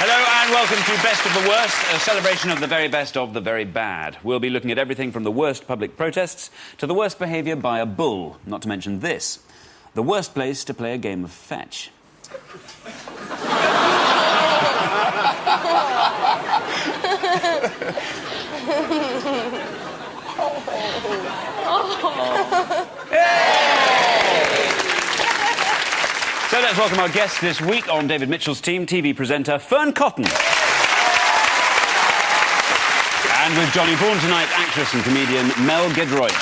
Hello and welcome to Best of the Worst, a celebration of the very best of the very bad. We'll be looking at everything from the worst public protests to the worst behaviour by a bull, not to mention this, the worst place to play a game of fetch. So let's welcome our guest this week on David Mitchell's team, TV presenter Fern Cotton. And with Johnny Vaughan tonight, actress and comedian Mel Giedroyc.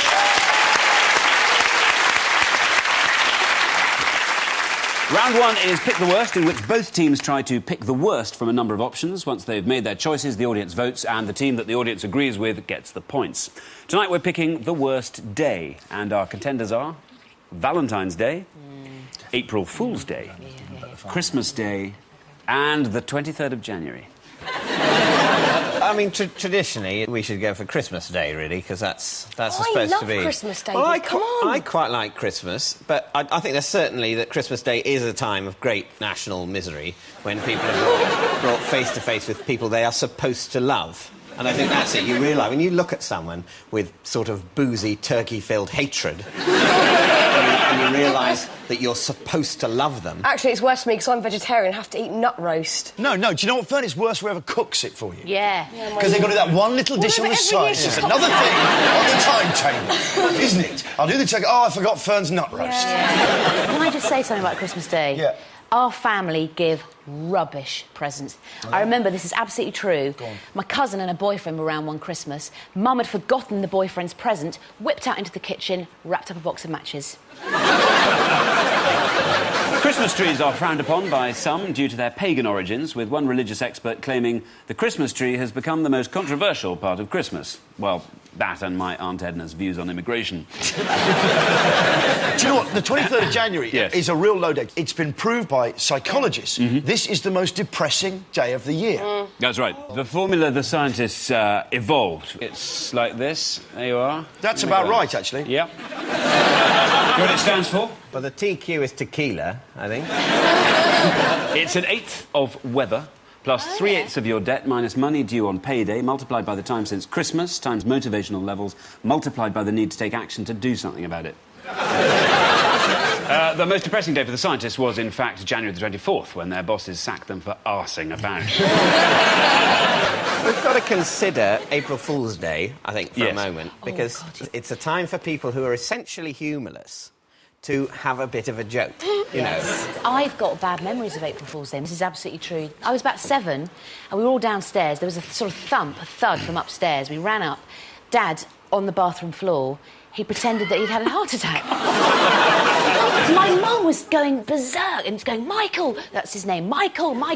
Round one is Pick the Worst, in which both teams try to pick the worst from a number of options. Once they've made their choices, the audience votes, and the team that the audience agrees with gets the points. Tonight we're picking the worst day, and our contenders are Valentine's Day, April Fool's Day, Christmas Day, and the 23rd of January. I mean, traditionally, we should go for Christmas Day, really, because that's supposed to be... I love Christmas Day, well, come on! I quite like Christmas, but I think there's certainly that Christmas Day is a time of great national misery when people are brought face-to-face with people they are supposed to love. And I think that's it. You realise, when you look at someone with sort of boozy, turkey-filled hatred, and you realise that you're supposed to love them... Actually, it's worse for me because I'm vegetarian and have to eat nut roast. No, do you know what, Fern? It's worse whoever cooks it for you. Yeah. Because they've got to do that one little dish on the side. It's just another thing on the timetable, isn't it? I'll do the turkey. Oh, I forgot Fern's nut roast. Yeah. Can I just say something about Christmas Day? Yeah. Our family give rubbish presents. Oh. I remember, this is absolutely true. My cousin and her boyfriend were around one Christmas. Mum had forgotten the boyfriend's present, whipped out into the kitchen, wrapped up a box of matches. Christmas trees are frowned upon by some due to their pagan origins, with one religious expert claiming the Christmas tree has become the most controversial part of Christmas. Well, that and my Aunt Edna's views on immigration. Do you know what? The 23rd of January is a real low day. It's been proved by psychologists. This is the most depressing day of the year. That's right. The formula the scientists evolved. It's like this. There you are. That's about right, actually. Yep. You know what it stands for? Well, the TQ is tequila, I think. It's an eighth of weather, plus 3/8 of your debt, minus money due on payday, multiplied by the time since Christmas, times motivational levels, multiplied by the need to take action to do something about it. The most depressing day for the scientists was, in fact, January the 24th, when their bosses sacked them for arsing about. We've got to consider April Fool's Day, I think, for a moment, because it's a time for people who are essentially humourless to have a bit of a joke, you know. I've got bad memories of April Fool's Day. This is absolutely true. I was about 7, and we were all downstairs. There was a sort of thump, a thud from upstairs. We ran up. Dad, on the bathroom floor, he pretended that he'd had a heart attack. My mum was going berserk and going, Michael! That's his name, Michael! You know,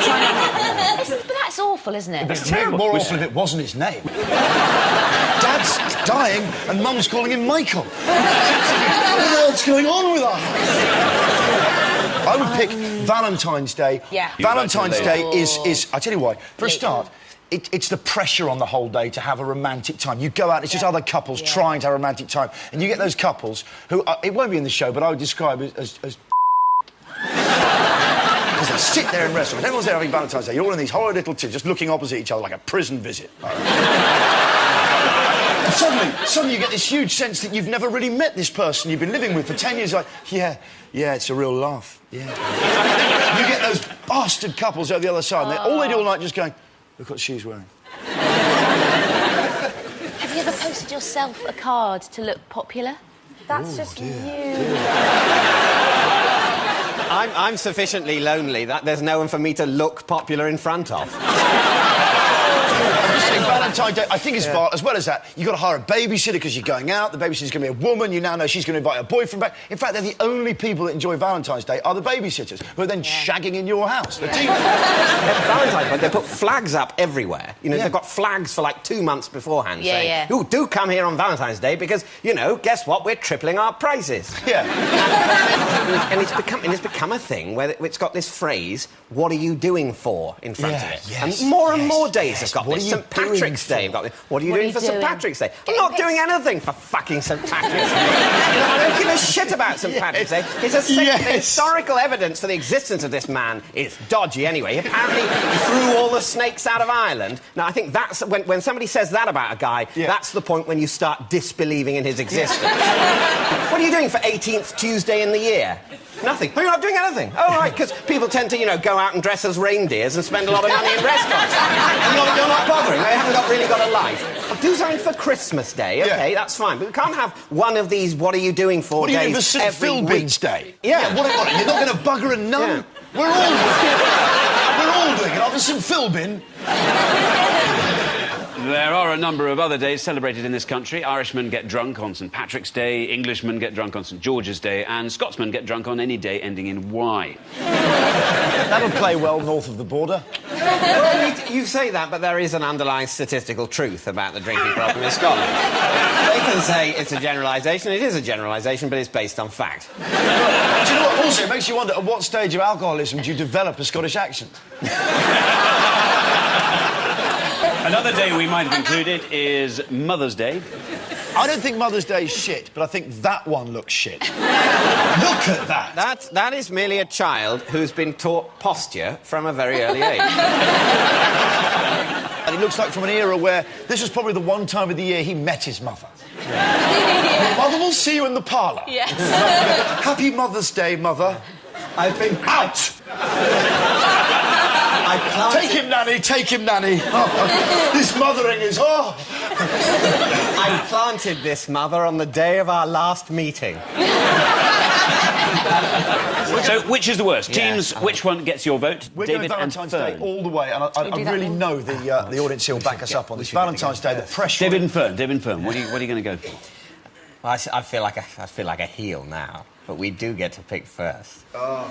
trying to... But that's awful, isn't it? It's terrible. More awful if it wasn't his name. Dad's dying and Mum's calling him Michael. What's going on with us? I would pick Valentine's Day. Yeah. Valentine's Day is... I tell you why. For a start... It's the pressure on the whole day to have a romantic time. You go out, it's just other couples trying to have a romantic time. And you get those couples who... it won't be in the show, but I would describe it as because they sit there in restaurants. Everyone's there having Valentine's Day. You're all in these horrid little two just looking opposite each other like a prison visit. And suddenly you get this huge sense that you've never really met this person you've been living with for 10 years. Like, yeah, it's a real laugh. Yeah. You get those bastard couples over the other side, and all they do all night just going... Look what she's wearing. Have you ever posted yourself a card to look popular? That's just you. I'm sufficiently lonely that there's no one for me to look popular in front of. Valentine's Day, I think it's as well as that, you've got to hire a babysitter because you're going out, the babysitter's going to be a woman, you now know she's going to invite her boyfriend back. In fact, they're the only people that enjoy Valentine's Day are the babysitters, who are then shagging in your house. The team... Valentine's Day, they put flags up everywhere. You know, they've got flags for, like, 2 months beforehand saying, "Oh, do come here on Valentine's Day because, you know, guess what? We're tripling our prices." Yeah. And it's become a thing where it's got this phrase, "What are you doing for?" in front of it. Yes, and more days have got this. St Patrick's Day. What are you doing for St Patrick's Day? I'm not doing anything for fucking St Patrick's Day. You know, I don't give a shit about St Patrick's Day. It's the historical evidence for the existence of this man is dodgy anyway. Apparently he threw all the snakes out of Ireland. Now, I think that's... When somebody says that about a guy, that's the point when you start disbelieving in his existence. What are you doing for 18th Tuesday in the year? Nothing. Oh, you're not doing anything? Oh, right, because people tend to, you know, go out and dress as reindeers and spend a lot of money in restaurants. And you're not bothering. They haven't really got a life. I'll do something for Christmas Day, OK, that's fine. But we can't have one of these what are you doing for days every week. What are you doing for St Philbin's Day? Yeah. What, you're not going to bugger a nun? Yeah. We're all doing it. After St Philbin... There are a number of other days celebrated in this country. Irishmen get drunk on St Patrick's Day, Englishmen get drunk on St George's Day, and Scotsmen get drunk on any day ending in Y. That'll play well north of the border. Well, you say that, but there is an underlying statistical truth about the drinking problem in Scotland. They can say it's a generalisation. It is a generalisation, but it's based on fact. Do you know what? Also, it makes you wonder, at what stage of alcoholism do you develop a Scottish accent? Another day we might have included is Mother's Day. I don't think Mother's Day is shit, but I think that one looks shit. Look at that! That is merely a child who's been taught posture from a very early age. And it looks like from an era where this was probably the one time of the year he met his mother. Your mother will see you in the parlour. Yes. Happy Mother's Day, Mother. I've been... Out! Take him, Nanny, take him, Nanny. Oh, this mothering is... Oh! I planted this, Mother, on the day of our last meeting. So, which is the worst? Teams, which one gets your vote? We're David going Valentine's Day all the way, and I really know the audience here will back us up on this. Valentine's Day, the pressure... David and Fern, what are you going to go for? Well, I feel like a heel now, but we do get to pick first. Oh.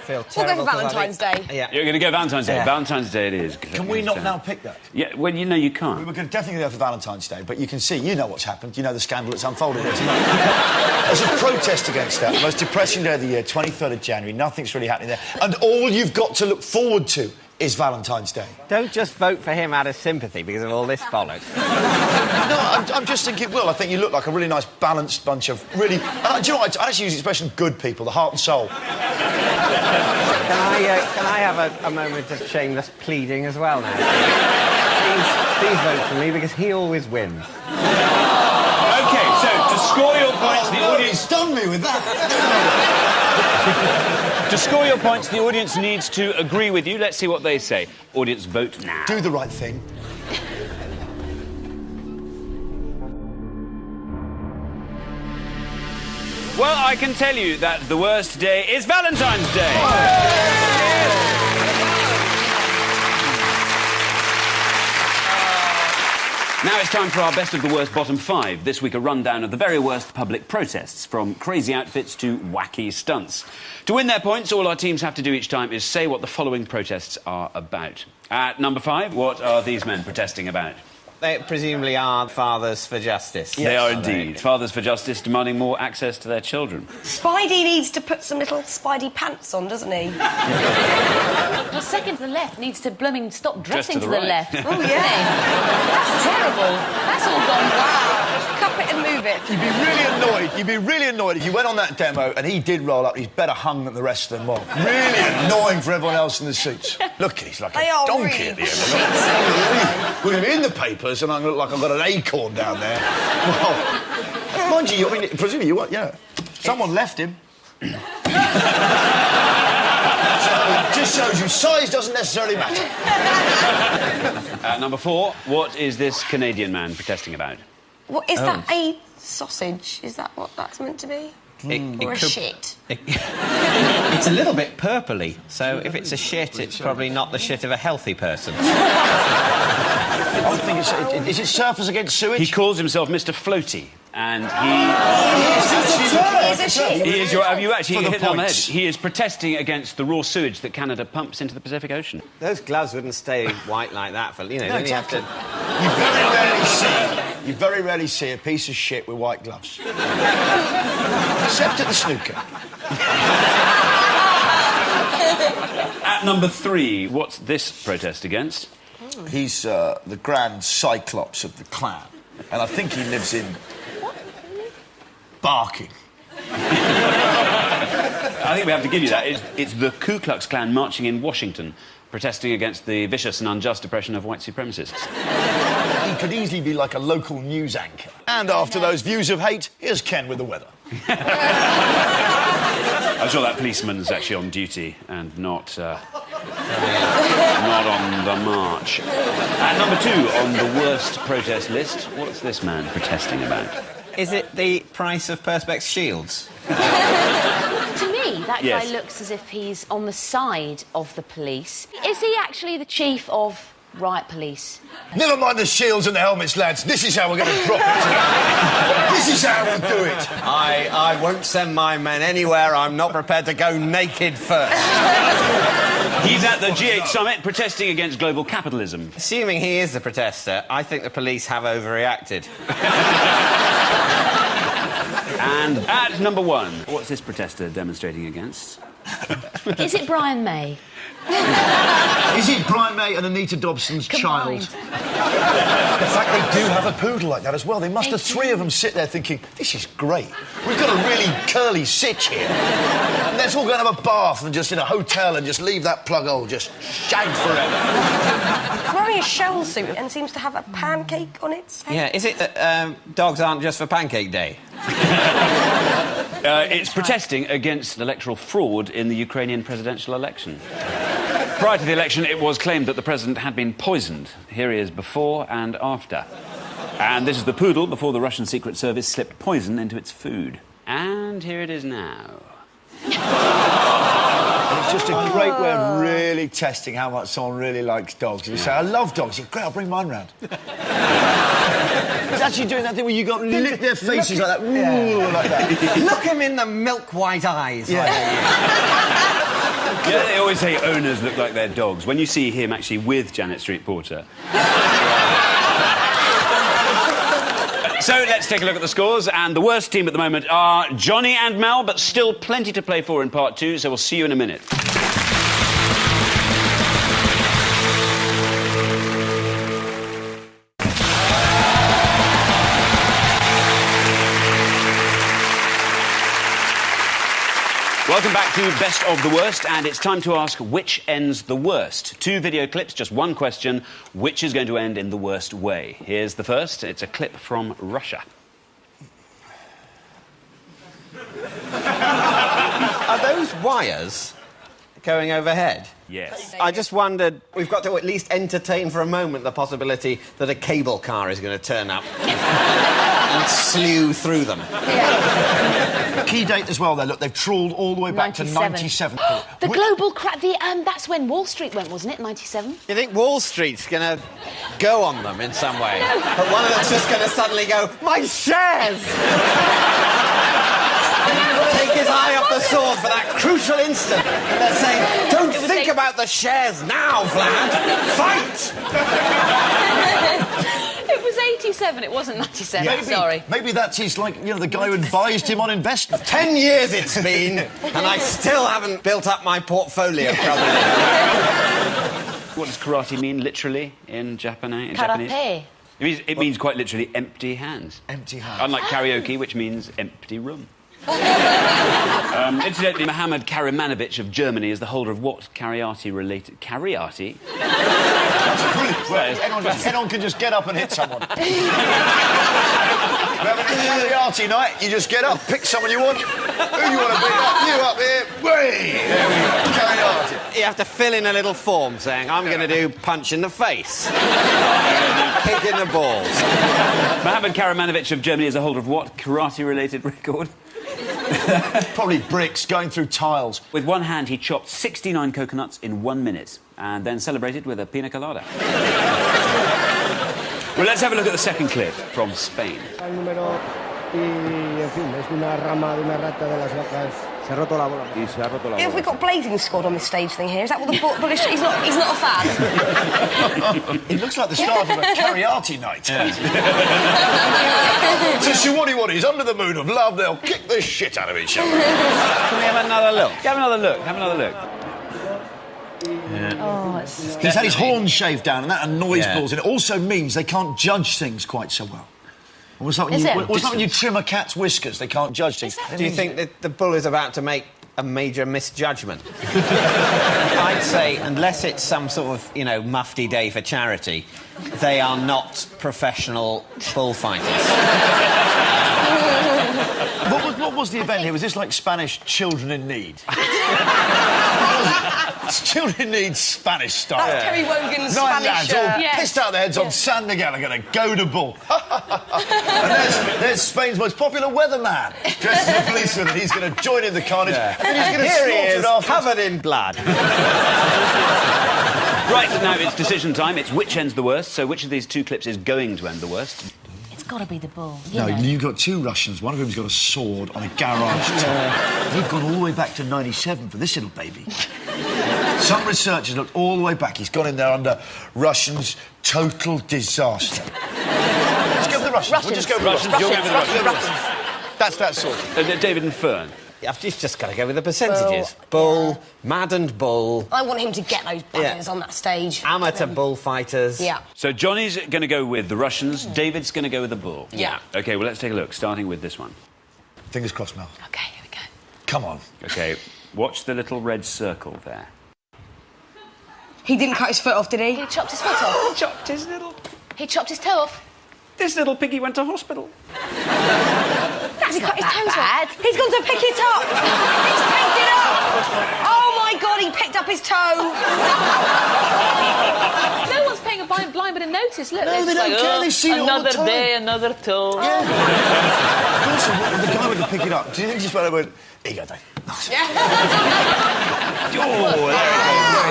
So, we'll go for Valentine's Day. Yeah. You're going to go Valentine's Day. Yeah. Valentine's Day it is. Can we not now pick that? Yeah, well, you know you can't. We were definitely go for Valentine's Day, but you can see, you know what's happened. You know the scandal that's unfolded there tonight. There's a protest against that. The most depressing day of the year, 23rd of January. Nothing's really happening there. And all you've got to look forward to is Valentine's Day. Don't just vote for him out of sympathy because of all this bollocks. No, I'm just thinking, Will, I think you look like a really nice, balanced bunch of really... do you know what? I actually use the expression good people, the heart and soul. Can I have a moment of shameless pleading as well now? Please vote for me because he always wins. OK, so to score your points, the audience... stunned me with that. To score your points, the audience needs to agree with you. Let's see what they say. Audience, vote now. Do the right thing. Well, I can tell you that the worst day is Valentine's Day. Now it's time for our best of the worst bottom five. This week, a rundown of the very worst public protests, from crazy outfits to wacky stunts. To win their points, all our teams have to do each time is say what the following protests are about. At number 5, what are these men protesting about? They presumably are Fathers for Justice. Yes, they are indeed. Fathers for Justice demanding more access to their children. Spidey needs to put some little Spidey pants on, doesn't he? The second to the left needs to blooming stop dressing to the left. Oh, yeah. That's terrible. That's all gone wow. Cup it and move it. You'd be really annoyed if you went on that demo and he did roll up. He's better hung than the rest of them all. Really annoying for everyone else in the suits. Look, he's like a donkey at the end. We're going to be in the papers and I'm going to look like I've got an acorn down there. Well, mind you, I mean, presumably you want, yeah. Someone left him. So it just shows you size doesn't necessarily matter. Number 4, what is this Canadian man protesting about? What, is that a sausage? Is that what that's meant to be? Or a shit? It's a little bit purpley, so if it's a shit, it's probably not the shit of a healthy person. I think is it surfers against sewage? He calls himself Mr. Floaty, and he is your... Have you actually hit it on the head? He is protesting against the raw sewage that Canada pumps into the Pacific Ocean. Those gloves wouldn't stay white like that for, you know, then exactly. you have to... You very rarely see a piece of shit with white gloves. Except at the snooker. At number 3, what's this protest against? He's the Grand Cyclops of the clan. And I think he lives in... Barking. I think we have to give you that. It's the Ku Klux Klan marching in Washington, protesting against the vicious and unjust oppression of white supremacists. He could easily be like a local news anchor. And after those views of hate, here's Ken with the weather. I'm sure that policeman's actually on duty and not on the march. At number 2 on the worst protest list, what's this man protesting about? Is it the price of Perspex shields? To me, that Yes. guy looks as if he's on the side of the police. Is he actually the chief of riot police? Never mind the shields and the helmets, lads. This is how we're going to drop it tonight. This is how we'll do it. I won't send my men anywhere I'm not prepared to go naked first. He's at the G8 summit protesting against global capitalism. Assuming he is the protester, I think the police have overreacted. And at number 1, what's this protester demonstrating against? Is it Brian May? Is it Brian May and Anita Dobson's child? Combined. The fact they do have a poodle like that as well. They must have 3 of them sit there thinking, this is great. We've got a really curly sitch here. And let's all go and have a bath and just in a hotel and just leave that plug hole just shagged forever. He's wearing a shell suit and seems to have a pancake on its head. Yeah, is it that dogs aren't just for Pancake Day? It's protesting against electoral fraud in the Ukrainian presidential election. Prior to the election, it was claimed that the president had been poisoned. Here he is before and after. And this is the poodle before the Russian Secret Service slipped poison into its food. And here it is now. It's just a great way of really testing how much someone really likes dogs. If you say, I love dogs, you go, great, I'll bring mine round. It's actually doing that thing where you got lick their faces like that. Ooh, like that. Look him in the milk-white eyes. Yeah. Yeah, they always say owners look like their dogs. When you see him actually with Janet Street Porter. So let's take a look at the scores, and the worst team at the moment are Johnny and Mel, but still plenty to play for in part 2, so we'll see you in a minute. Welcome back to Best of the Worst, and it's time to ask which ends the worst. 2 video clips, just 1 question. Which is going to end in the worst way? Here's the first. It's a clip from Russia. Are those wires going overhead? Yes. I just wondered, we've got to at least entertain for a moment the possibility that a cable car is going to turn up and slew through them. Key date as well, though. Look, they've trawled all the way back to 97. The global crash... that's when Wall Street went, wasn't it, 97? You think Wall Street's going to go on them in some way? But one of them's just going to suddenly go, my shares! Take his eye off the sword for that crucial instant. And they're saying, don't think about the shares now, Vlad. Fight! It was 87, it wasn't 97, Maybe, sorry. Maybe that's his, like, you know, the guy who advised him on investment. 10 years it's been, and I still haven't built up my portfolio, brother. What does karate mean, literally, in Japanese? Karate. It means quite literally empty hands. Empty hands. Unlike karaoke, which means empty room. Incidentally, Mohammad Karamanowicz of Germany is the holder of what Kariati-related... Kariati? That's brilliant. Well, anyone can just get up and hit someone. We're having a karaoke night. You just get up, pick someone you want. Who you want to pick up? You up here. Way! There we go. Karaoke. You have to fill in a little form saying, I'm going to do punch in the face. I'm going to do kick in the balls. Mohammad Karamanowicz of Germany is the holder of what karate-related record? Probably bricks going through tiles. With one hand, he chopped 69 coconuts in 1 minute and then celebrated with a pina colada. Well, let's have a look at the second clip from Spain. Have we got Blazing Squad on this stage thing here? Is that what the bullish... He's not a fan. It looks like the start of a karaoke night. So Shawadi-Waddies, under the moon of love, they'll kick the shit out of each other. Can we have another look? Have another look, have another look. Oh, it's... He's had his horns shaved down, and that annoys bulls, and it also means they can't judge things quite so well. What's that when you trim a cat's whiskers? They can't judge things. Do you think that the bull is about to make a major misjudgment? I'd say, unless it's some sort of, you know, mufti day for charity, they are not professional bullfighters. What was the event here? Was this like Spanish Children in Need? It's Children in Need Spanish style. That's Kerry Wogan's Nine Spanish... lads all pissed out their heads on sand together, going to go to bull. And there's Spain's most popular weatherman, dressed as a policeman, and he's going to join in the carnage. And he's going to Here he is, slaughter it covered in blood. Right, now it's decision time. It's which ends the worst, so which of these two clips is going to end the worst? It's got to be the bull. No, you've got two Russians, one of whom's got a sword on a garage top. They've gone all the way back to 97 for this little baby. Some researchers looked all the way back. He's gone in there under Russians' total disaster. Let's go with the Russians. We'll just go with the Russians. You'll go with the Russians. That's that sort. David and Fern. You've just got to go with the percentages. Bull, maddened bull. I want him to get those bangers on that stage. Amateur bullfighters. Yeah. So Johnny's going to go with the Russians, David's going to go with the bull. Yeah. OK, well, let's take a look, starting with this one. Fingers crossed, Mel. OK, here we go. Come on. OK, watch the little red circle there. He didn't cut his foot off, did he? He chopped his foot off. Chopped his little... He chopped his toe off. This little piggy went to hospital. He cut his toes off. He's gone to pick it up. He's picked it up. Oh, my God, he picked up his toe. No one's paying a blind bit of notice. Look, No, they don't care. They've seen it all the time. Another day, another toe. Yeah. Also, the guy went to pick it up. Do you think he just went, here you go, Dave? Yeah. Oh, there you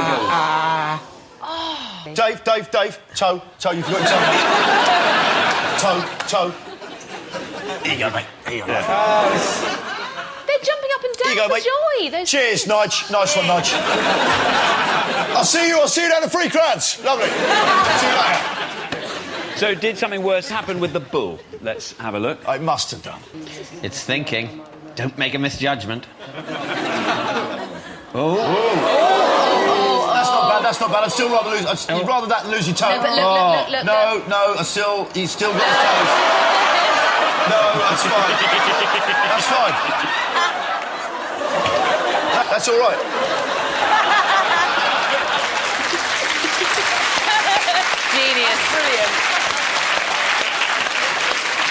go. Dave, toe, you forgot your toe. Here you go, mate. Here you go. They're jumping up and down Here you go, for mate. joy. Those... Cheers, Nige. Nice one, Nige. I'll see you down the free crowds. Lovely. See you later. So did something worse happen with the bull? Let's have a look. I must have done. It's thinking. Don't make a misjudgment. That's not bad. I'd still rather lose. You'd rather that than lose your toe. No, but look. No, he's still got his toes. No, that's fine. That's fine. That's all right. Genius. Brilliant.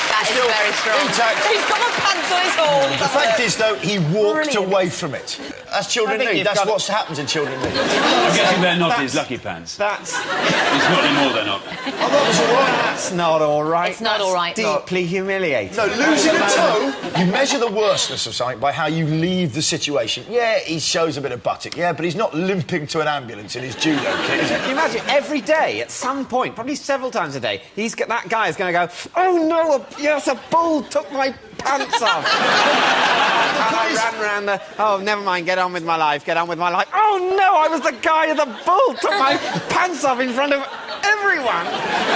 That is very strong. Intact. He's got my pants on his horns. The fact is, though, he walked Brilliant. away from it. That's Children in Need. That's what happens in Children in Need. I'm guessing they're not his lucky pants. That's... It's not anymore, they're not. Oh, that was all right. That's not all right. It's not all right. Deeply humiliating. No, losing a toe, you measure the worstness of something by how you leave the situation. Yeah, he shows a bit of buttock, yeah, but he's not limping to an ambulance in his judo kit, is he? Can you imagine, every day, at some point, probably several times a day, that guy is going to go, oh no, a bull took my pants off. And I ran around the, oh, never mind, get on with my life. Oh no, I was the guy the bull took my pants off in front of everyone.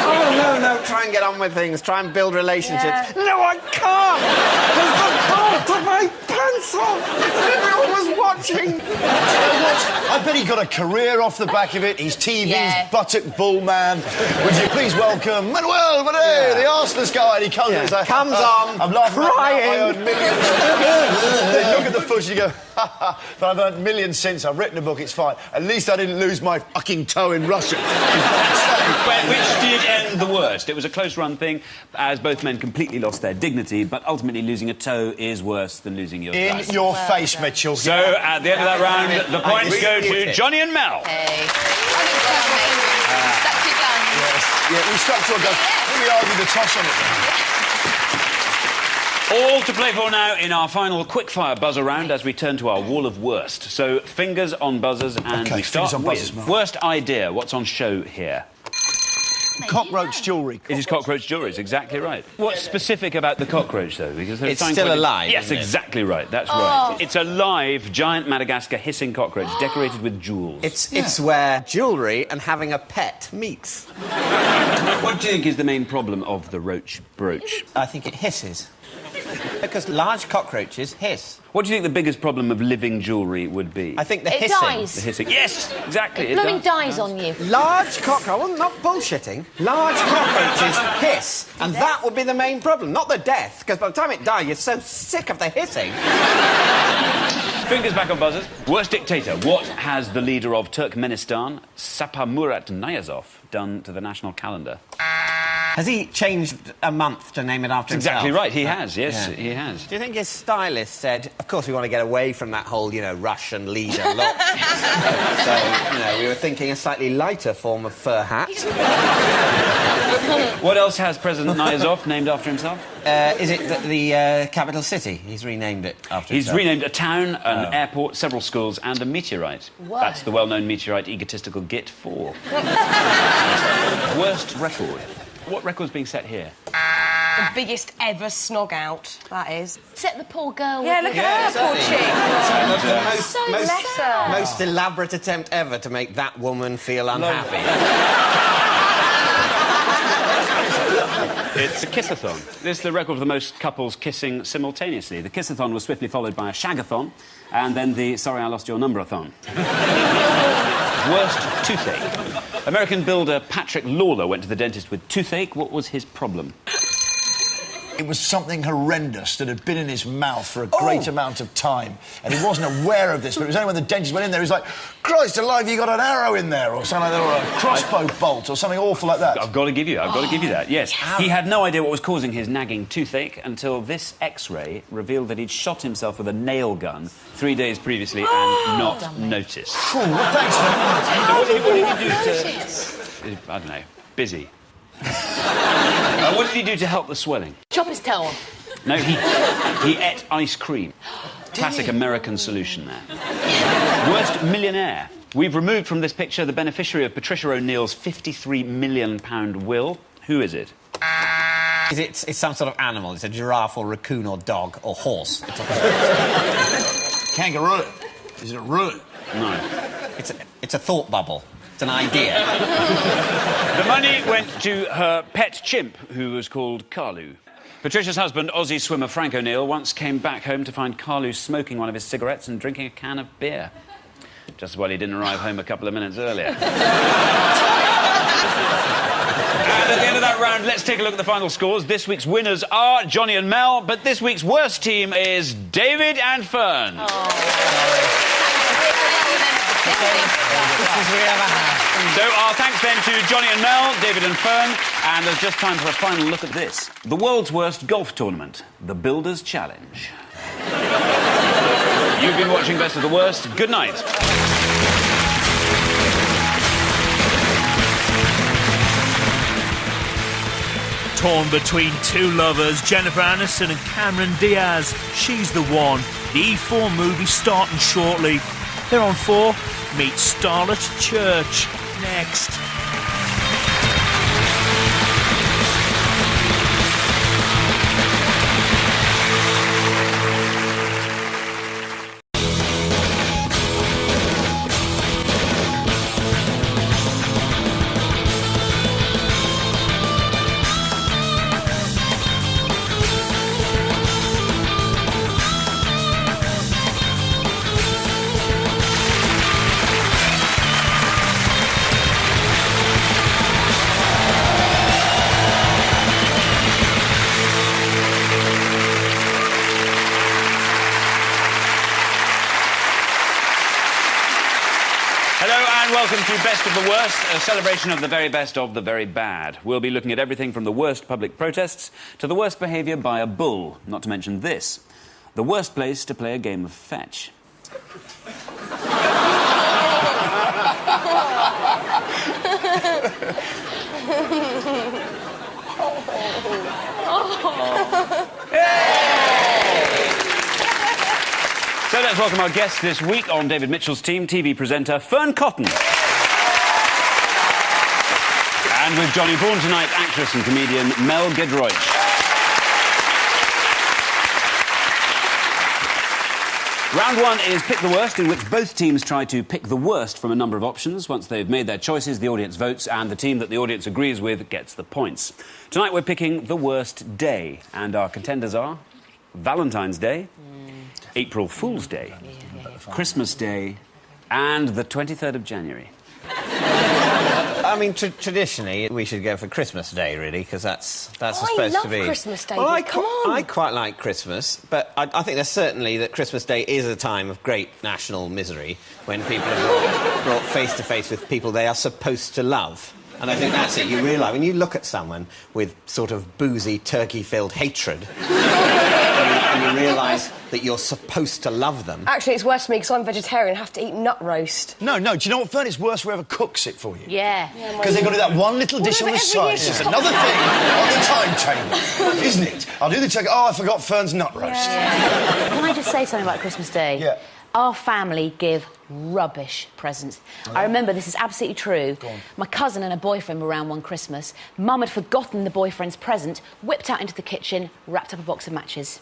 Oh no, try and get on with things, try and build relationships. Yeah. No, I can't, because the bull took my pants off. Everyone was watching. You know what? I bet he got a career off the back of it. He's TV's buttock bull man. Would you please welcome Manuel Manet, the arseless guy? And he comes and he's like, comes on, I'm laughing crying. I earned millions. They look at the footage and you go, but I've earned millions since. I've written a book, it's fine. At least I didn't lose my fucking toe in Russia. Which did end the worst. It was a close-run thing, as both men completely lost their dignity, but ultimately losing a toe is worse than losing your In life. your face, Mitchell. So, at the end of that round, the points go to Johnny and Mel. Hey. Stuck to guns. Yeah, we stuck to a gun. We argued the toss on it then. All to play for now in our final quickfire buzzer round as we turn to our wall of worst. So, fingers on buzzers, and OK, we start on buzzers, with Mark. worst idea. What's on show here? Cockroach jewellery. It is cockroach jewellery, it's exactly right. What's specific about the cockroach, though? Because It's still alive, Yes, isn't it? exactly right, that's right. It's a live, giant Madagascar hissing cockroach decorated with jewels. It's where jewellery and having a pet meets. What do you think is the main problem of the roach brooch? I think it hisses. Because large cockroaches hiss. What do you think the biggest problem of living jewellery would be? I think the It hissing. dies. The hissing. Yes, exactly. Nothing dies on you. Large cockroaches... Well, not bullshitting. Large cockroaches hiss, and that would be the main problem, not the death, because by the time it dies, you're so sick of the hissing. Fingers back on buzzers. Worst dictator. What has the leader of Turkmenistan, Saparmurat Niyazov, done to the national calendar? Has he changed a month to name it after himself? Exactly right. He has. Yes, Yeah. he has. Do you think his stylist said, of course we want to get away from that whole, you know, Russian leader look. So, you know, we were thinking a slightly lighter form of fur hat. What else has President Niyazov named after himself? Is it the capital city? He's renamed it after He's himself. renamed a town, an airport, several schools, and a meteorite. Whoa. That's the well-known meteorite egotistical Git 4. Worst record. What record's being set here? The biggest ever snog out, that is. Set the poor girl. Yeah, with look at her, poor chick. So most, bless her. most elaborate attempt ever to make that woman feel unhappy. It's a kissathon. This is the record of the most couples kissing simultaneously. The kissathon was swiftly followed by a shagathon, and then the sorry I lost your number-a-thon. Worst toothache. American builder Patrick Lawler went to the dentist with toothache. What was his problem? It was something horrendous that had been in his mouth for a great amount of time, and he wasn't aware of this, but it was only when the dentist went in there, he was like, Christ alive, you got an arrow in there, or something like that, or a crossbow bolt, or something awful like that. I've got to give you that, yes. He had no idea what was causing his nagging toothache until this X-ray revealed that he'd shot himself with a nail gun 3 days previously and not noticed. Cool, well, thanks for that. So what did he do to... I don't know, busy. What did he do to help the swelling? Chop his toe off. No, he ate ice cream. Classic American solution there. Worst millionaire. We've removed from this picture the beneficiary of Patricia O'Neill's £53 million will. Who is it? It's some sort of animal. It's a giraffe or raccoon or dog or horse. It's a... Kangaroo. Is it a roo? No. It's a thought bubble. It's an idea. The money went to her pet chimp, who was called Carlu. Patricia's husband, Aussie swimmer Frank O'Neill, once came back home to find Carlu smoking one of his cigarettes and drinking a can of beer. Just while he didn't arrive home a couple of minutes earlier. And at the end of that round, let's take a look at the final scores. This week's winners are Johnny and Mel, but this week's worst team is David and Fern. So our thanks then to Johnny and Mel, David and Fern, and there's just time for a final look at this. The world's worst golf tournament, the Builders' Challenge. You've been watching Best of the Worst. Good night. Torn between two lovers, Jennifer Aniston and Cameron Diaz. She's the one. The E4 movie starting shortly. They're on 4. Meet Starlet Church. Next. Welcome to Best of the Worst, a celebration of the very best of the very bad. We'll be looking at everything from the worst public protests to the worst behaviour by a bull, not to mention this, the worst place to play a game of fetch. So let's welcome our guest this week on David Mitchell's team, TV presenter Fern Cotton. And with Johnny Vaughan tonight, actress and comedian Mel Giedroyc. Round one is Pick the Worst, in which both teams try to pick the worst from a number of options. Once they've made their choices, the audience votes, and the team that the audience agrees with gets the points. Tonight we're picking the worst day, and our contenders are... Valentine's Day, April Fool's Day, Christmas Day, and the 23rd of January. I mean, traditionally, we should go for Christmas Day, really, because that's supposed to be... I love Christmas Day, well, come on! I quite like Christmas, but I think there's certainly that Christmas Day is a time of great national misery when people are brought face to face with people they are supposed to love. And I think that's it. You realise, when you look at someone with sort of boozy, turkey-filled hatred, and you realise that you're supposed to love them... Actually, it's worse for me because I'm vegetarian and have to eat nut roast. No, do you know what, Fern? It's worse whoever cooks it for you. Yeah. Because they've got to do that one little dish on the side. It's just another thing on the timetable, isn't it? I'll do the turkey. Oh, I forgot Fern's nut roast. Yeah. Can I just say something about Christmas Day? Yeah. Our family give rubbish presents. I remember, this is absolutely true. My cousin and her boyfriend were around one Christmas. Mum had forgotten the boyfriend's present, whipped out into the kitchen, wrapped up a box of matches.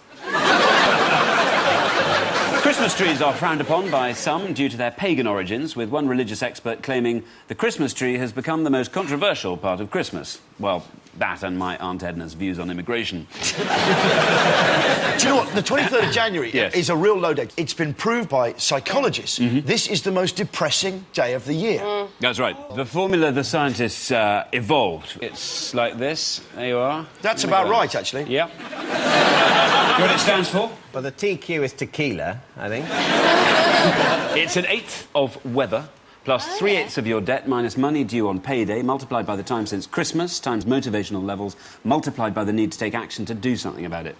Christmas trees are frowned upon by some due to their pagan origins, with one religious expert claiming the Christmas tree has become the most controversial part of Christmas. Well, that and my Aunt Edna's views on immigration. Do you know what? The 23rd of January is a real low day. It's been proved by psychologists. This is the most depressing day of the year. That's right. The formula the scientists evolved. It's like this. There you are. That's about right, actually. Yep. What it stands for? Well, the TQ is tequila, I think. It's an eighth of weather, plus 3/8 of your debt, minus money due on payday, multiplied by the time since Christmas, times motivational levels, multiplied by the need to take action to do something about it.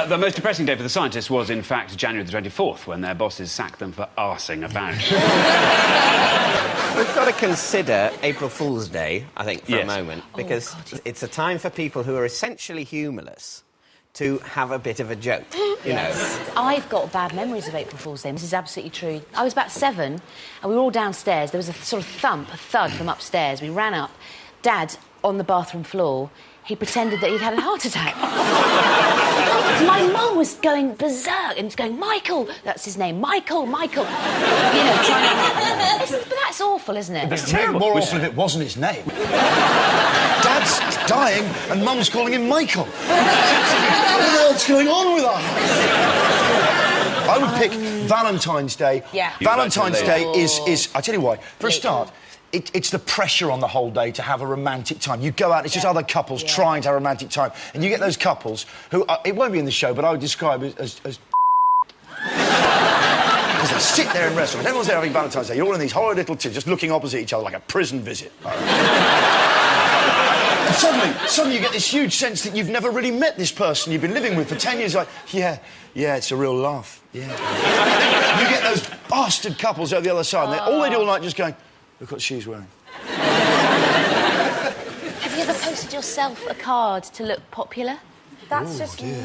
The most depressing day for the scientists was, in fact, January the 24th, when their bosses sacked them for arsing about. We've got to consider April Fool's Day, I think, for a moment, because it's a time for people who are essentially humourless to have a bit of a joke, you know. I've got bad memories of April Fool's Day. This is absolutely true. I was about 7, and we were all downstairs. There was a sort of thump, a thud from upstairs. We ran up. Dad, on the bathroom floor, he pretended that he'd had a heart attack. My mum was going berserk and going, Michael, that's his name, Michael. You know, trying to... But that's awful, isn't it? It's more awful if it wasn't his name. Dad's dying and Mum's calling him Michael. What's going on with us? I would pick Valentine's Day. Yeah. Valentine's Day is... I tell you why. For a start... It's the pressure on the whole day to have a romantic time. You go out, it's just other couples trying to have a romantic time. And you get those couples who... it won't be in the show, but I would describe it as because they sit there in restaurants. Everyone's there having Valentine's Day. You're all in these horrid little two just looking opposite each other like a prison visit. And suddenly you get this huge sense that you've never really met this person you've been living with for 10 years. Like, yeah, it's a real laugh. Yeah. You get those bastard couples over the other side, and all they do all night just going... Look what she's wearing. Have you ever posted yourself a card to look popular? That's just you.